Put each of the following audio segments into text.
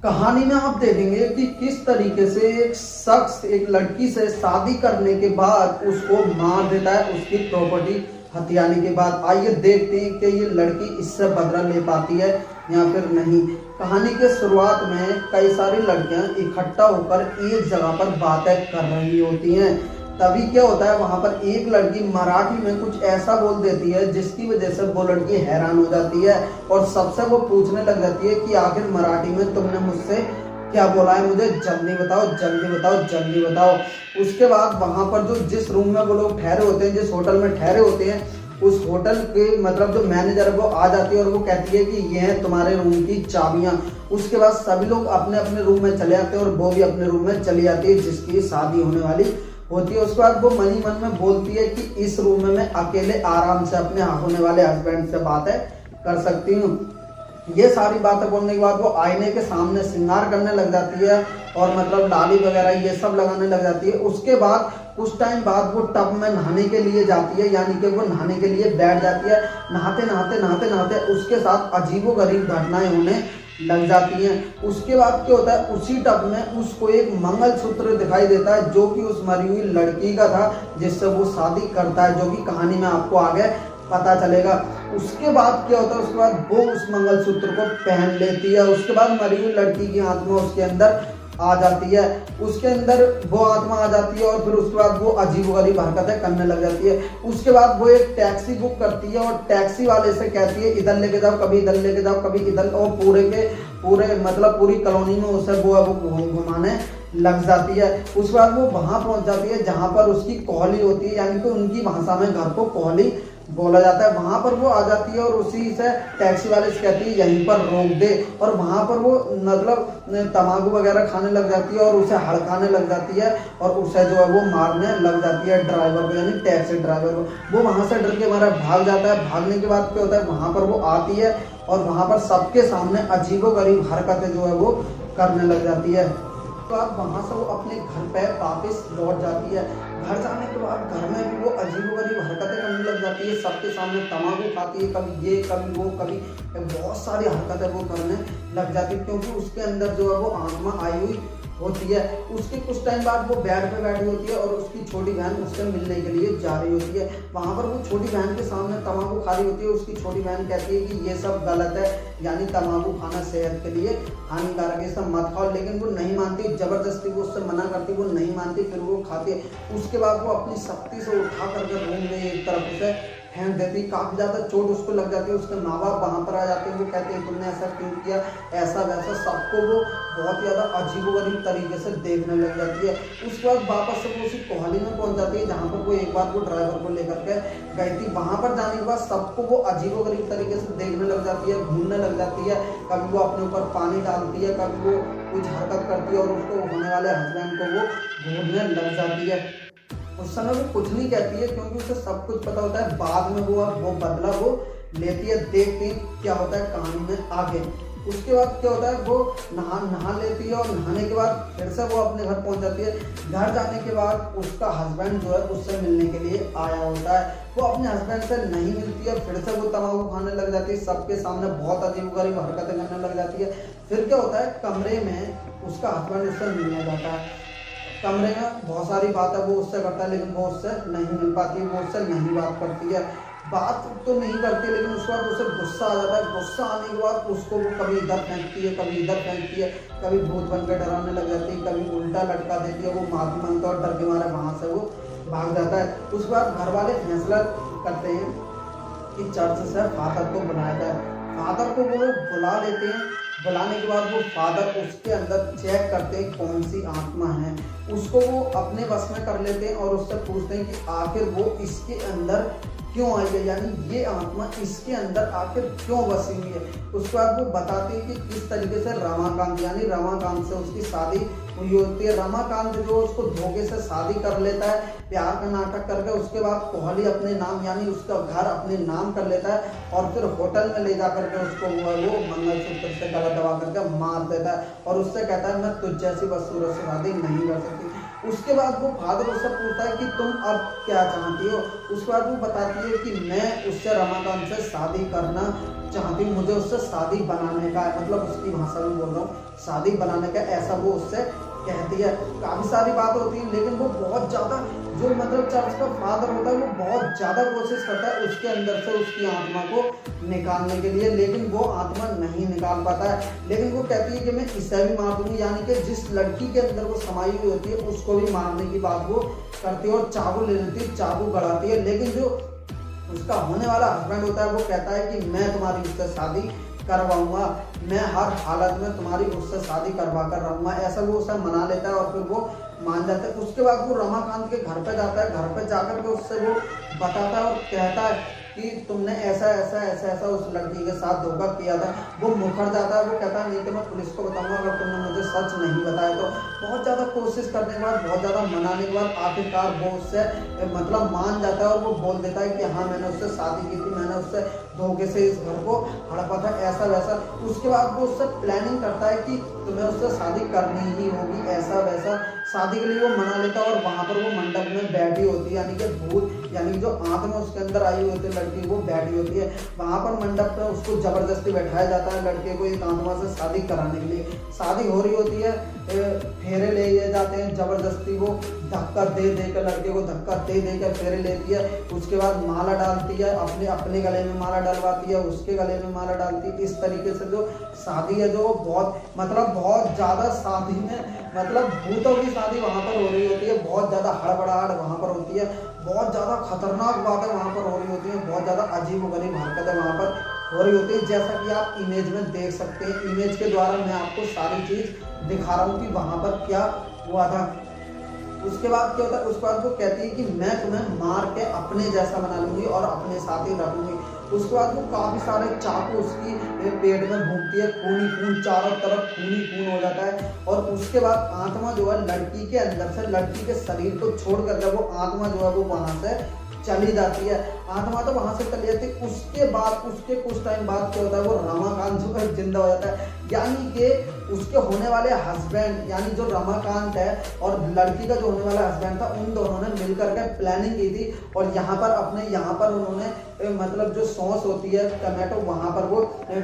कहानी में आप देखेंगे कि किस तरीके से एक शख्स एक लड़की से शादी करने के बाद उसको मार देता है, उसकी प्रॉपर्टी हथियाने के बाद। आइए देखते हैं कि ये लड़की इससे बदला ले पाती है या फिर नहीं। कहानी के शुरुआत में कई सारी लड़कियां इकट्ठा होकर एक जगह पर बातें कर रही होती हैं। तभी क्या होता है, वहां पर एक लड़की मराठी में कुछ ऐसा बोल देती है जिसकी वजह से वो लड़की हैरान हो जाती है और सबसे वो पूछने लग जाती है कि आखिर मराठी में तुमने मुझसे क्या बोला है, मुझे जल्दी बताओ जल्दी बताओ जल्दी बताओ। उसके बाद वहां पर जो जिस रूम में वो लोग ठहरे होते हैं, जिस होटल में ठहरे होते हैं, उस होटल के मतलब जो मैनेजर है वो आ जाती है और वो कहती है कि ये है तुम्हारे रूम की चाबियां। उसके बाद सभी लोग अपने अपने रूम में चले जाते हैं और वो भी अपने रूम में चली जाती है जिसकी शादी होने वाली होती है। उसके बाद वो मन ही मन में बोलती है कि इस रूम में मैं अकेले आराम से अपने होने वाले हस्बैंड से बातें कर सकती हूँ। ये सारी बातें बोलने के बाद वो आईने के सामने श्रृंगार करने लग जाती है और मतलब डाली वगैरह ये सब लगाने लग जाती है। उसके बाद कुछ टाइम बाद वो टब में नहाने के लिए जाती है, यानी कि वो नहाने के लिए बैठ जाती है। नहाते नहाते नहाते नहाते उसके साथ अजीबोगरीब घटनाएं होने लग जाती हैं। उसके बाद क्या होता है, उसी टब में उसको एक मंगलसूत्र दिखाई देता है जो कि उस मरी हुई लड़की का था जिससे वो शादी करता है, जो कि कहानी में आपको आगे पता चलेगा। उसके बाद क्या होता है, उसके बाद वो उस मंगलसूत्र को पहन लेती है। उसके बाद मरी हुई लड़की की आत्मा उसके अंदर आ जाती है, उसके अंदर वो आत्मा आ जाती है और फिर उसके बाद वो अजीबोगरीब हरकतें करने लग जाती है। उसके बाद वो एक टैक्सी बुक करती है और टैक्सी वाले से कहती है इधर लेके जाओ, कभी इधर लेके जाओ, कभी इधर, और पूरे के पूरे मतलब पूरी कॉलोनी में उसे वो घुमाने लग जाती है। उसके बाद वो वहां पहुंच जाती है जहां पर उसकी कोहली होती है, यानी कि उनकी भाषा में घर को कोहली बोला जाता है। वहां पर वो आ जाती है और उसी से टैक्सी वाले से कहती है यहीं पर रोक दे, और वहां पर वो मतलब तम्बाकू वगैरह खाने लग जाती है और उसे हड़काने लग जाती है और उसे जो है वो मारने लग जाती है ड्राइवर को, यानी टैक्सी ड्राइवर को। वो वहां से डर के मारा भाग जाता है। भागने के बाद क्या होता है, वहां पर वो आती है और वहां पर सबके सामने अजीबोगरीब हरकतें जो है वो करने लग जाती है। तो आप वहां से वो अपने घर पे वापस लौट जाती है। घर जाने के बाद घर में भी वो अजीबोगरीब हरकतें करने लग जाती है, सबके सामने तम्बाकू खाती है, कभी ये कभी वो, कभी बहुत सारी हरकतें वो करने लग जाती है क्योंकि उसके अंदर जो है वो आत्मा आई हुई होती है। उसके कुछ टाइम बाद वो बेड पे बैठी होती है और उसकी छोटी बहन उससे मिलने के लिए जा रही होती है। वहां पर वो छोटी बहन के सामने तम्बाकू खा रही होती है। उसकी छोटी बहन कहती है कि ये सब गलत है, यानी तम्बाकू खाना सेहत के लिए हानिकारक है, सब मत खाओ। लेकिन वो नहीं मानती, जबरदस्ती वो उससे मना करती, वो नहीं मानती, फिर वो खाती है। उसके बाद वो अपनी शक्ति से उठा करके रूम में एक तरफ उसे फेंक देती। काफी ज्यादा चोट उसको लग जाती है। उसके माँ बाप वहां पर आ जाते हैं, वो कहते हैं तुमने ऐसा क्यों किया, ऐसा वैसा, सबको वो बहुत ज्यादा अजीबोगरीब तरीके से देखने लग जाती है। उसके बाद वापस से वो उसी कोहली में पहुंच जाती है जहां पर वो एक बार वो ड्राइवर को लेकर के गई थी। वहां पर जाने के बाद सबको वो अजीबोगरीब तरीके से देखने लग जाती है, घूमने लग जाती है। कभी वो अपने ऊपर पानी डालती है, कभी वो कुछ हरकत करती है और उसको होने वाले हस्बैंड को वो घूरने लग जाती है। उस समय वो कुछ नहीं कहती है क्योंकि उसे सब कुछ पता होता है। बाद में वो बदला वो लेती है। देखते हैं क्या होता है कहानी में आगे। उसके बाद क्या होता है, वो नहा लेती है और नहाने के बाद फिर से वो अपने घर पहुंच जाती है। घर जाने के बाद उसका हस्बैंड जो है उससे मिलने के लिए आया होता है। वो अपने हस्बैंड से नहीं मिलती है, फिर से वो तम्बाकू खाने लग जाती है, सबके सामने बहुत अजीबोगरीब हरकतें करने लग जाती है। फिर क्या होता है, कमरे में उसका हस्बैंड उससे मिलने जाता है। कमरे में बहुत सारी बातें वो उससे करता है लेकिन वो उससे नहीं मिल पाती, वो उससे नहीं बात करती है। बात तो नहीं करती लेकिन उसके बाद उसे गुस्सा आ जाता है। गुस्सा आने के बाद उसको वो कभी इधर फेंकती है, कभी इधर फेंकती है, कभी भूत बन के डराने लग जाती है, कभी उल्टा लटका देती है। वो माफी मांगता है और डर के मारे वहां से वो भाग जाता है। उसके बाद घर वाले फैसला करते हैं कि चर्च से फादर को बुलाया जाए। फादर को वो लोग बुला लेते हैं। बुलाने के बाद वो फादर उसके अंदर चेक करते हैं कौन सी आत्मा है, उसको वो अपने बस में कर लेते हैं और उससे पूछते हैं कि आखिर वो इसके अंदर क्यों आई है, यानी ये आत्मा इसके अंदर आखिर क्यों बसी हुई है। उसके बाद वो बताते हैं कि किस तरीके से रमाकांत, यानी रमाकांत से उसकी शादी हुई होती है। रमाकांत जो उसको धोखे से शादी कर लेता है, प्यार का नाटक करके। उसके बाद कोहली अपने नाम, यानी उसका घर अपने नाम कर लेता है और फिर होटल में ले जा करके उसको वो मंगलसूत्र से गला दबा करके मार देता है और उससे कहता है मैं तुझ जैसी बदसूरत से शादी नहीं कर सकती। उसके बाद वो फादर उससे पूछता है कि तुम अब क्या चाहती हो। उसके बाद वो बताती है कि मैं उससे रमाकांत से शादी करना चाहती हूँ, मुझे उससे शादी बनाने का है, मतलब उसकी भाषा में बोल रहा हूँ, शादी बनाने का, ऐसा वो उससे कहती है। काफ़ी सारी बात होती है, लेकिन वो बहुत ज़्यादा जो मतलब चर्च का फादर होता है वो बहुत ज़्यादा कोशिश करता है उसके अंदर से उसकी आत्मा को निकालने के लिए, लेकिन वो आत्मा नहीं निकाल पाता है। लेकिन वो कहती है कि मैं इसे भी मार दूंगी, यानी कि जिस लड़की के अंदर वो समाई हुई होती है उसको भी मारने की बात वो करती है और चाकू ले लेती है, चाकू गड़ाती है। लेकिन जो उसका होने वाला हस्बैंड होता है वो कहता है कि मैं तुम्हारी उससे शादी करवाऊंगा, मैं हर हालत में तुम्हारी उससे शादी करवा कर रहूँगा, ऐसा वो उसे मना लेता है और फिर वो मान जाता है। उसके बाद वो रमाकांत के घर पे जाता है, घर पे जाकर के उससे वो बताता है और कहता है कि तुमने ऐसा ऐसा ऐसा ऐसा उस लड़की के साथ धोखा किया था। वो मुखर जाता है, वो कहता है नहीं तो मैं पुलिस को बताऊंगा अगर तुमने मुझे सच नहीं बताया तो। बहुत ज़्यादा कोशिश करने के बाद, बहुत ज़्यादा मनाने के बाद आखिरकार वो उससे मतलब मान जाता है और वो बोल देता है कि हाँ मैंने उससे शादी की थी, मैंने उससे धोखे से इस घर को हड़पा था, ऐसा वैसा। उसके बाद वो उससे प्लानिंग करता है कि तुम्हें उससे शादी करनी ही होगी, ऐसा वैसा। शादी के लिए वो मना लेता है और वहाँ पर वो मंडप में बैठी होती है, यानी कि भूत यानी जो आत्मा उसके अंदर आई हुई होती है लड़की, वो बैठी होती है वहाँ पर मंडप में। उसको जबरदस्ती बैठाया जाता है लड़के को एक आत्मा से शादी कराने के लिए। शादी हो रही होती है, फेरे ले जाते हैं जबरदस्ती, वो धक्का दे दे कर लड़के को धक्का दे दे कर फेरे लेती है। उसके बाद माला डालती है, अपने गले में माला डलवाती है, उसके गले में माला डालती है। इस तरीके से जो शादी है जो बहुत मतलब बहुत ज़्यादा शादी में मतलब भूतों की शादी वहाँ पर हो रही होती है, बहुत ज़्यादा हड़बड़ाहट वहाँ पर होती है, बहुत ज़्यादा खतरनाक बातें वहाँ पर हो रही होती हैं, बहुत ज़्यादा अजीब व गरीब हरकतें वहाँ पर हो रही होती है, जैसा कि आप इमेज में देख सकते हैं। इमेज के द्वारा मैं आपको सारी चीज़ दिखा रहा हूँ कि वहाँ पर क्या हुआ था। उसके बाद क्या होता है, उसके बाद वो कहती है कि मैं तुम्हें मार के अपने जैसा बना लूंगी और अपने साथ ही रखूंगी। उसके बाद वो काफ़ी सारे चाकू उसकी पेट में भूनती है, खून ही खून, चारों तरफ खून ही खून हो जाता है। और उसके बाद आत्मा जो है लड़की के अंदर से, लड़की के शरीर को छोड़ कर वो आत्मा जो है वो वहाँ से चली जाती है। आत्मा तो वहाँ से चली जाती है। उसके बाद उसके कुछ टाइम बाद क्या होता है, वो रमाकांत जो है जिंदा हो जाता है, यानी कि उसके होने वाले हस्बैंड यानी जो रमाकांत है और लड़की का जो होने वाला हस्बैंड था, उन दोनों ने मिलकर के प्लानिंग की थी और यहाँ पर उन्होंने मतलब जो सॉस होती है टमाटो, वहाँ पर वो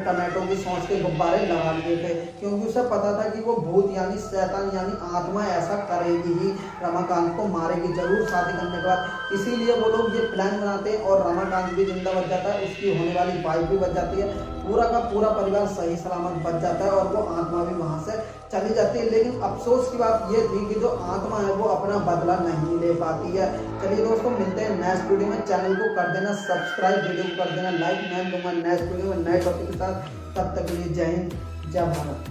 टमाटो की सॉस के गुब्बारे लगा लिए थे, क्योंकि उसे पता था कि वो भूत यानी शैतान यानी आत्मा ऐसा करेगी ही, रमाकांत को मारेगी जरूर शादी करने के बाद। इसीलिए वो लोग ये प्लान बनाते हैं और रमाकांत भी जिंदा बच जाता है, उसकी होने वाली वाइफ भी बच जाती है, पूरा का पूरा परिवार सही सलामत बच जाता है और वो आत्मा भी वहाँ से चली जाती है। लेकिन अफसोस की बात ये थी कि जो आत्मा है वो अपना बदला नहीं ले पाती है। चलिए दोस्तों, मिलते हैं नेक्स्ट वीडियो में। चैनल को कर देना सब्सक्राइब, वीडियो को कर देना लाइक। मैं दूंगा नेक्स्ट वीडियो में नए टॉपिक के साथ। तब तक के लिए जय हिंद, जय भारत।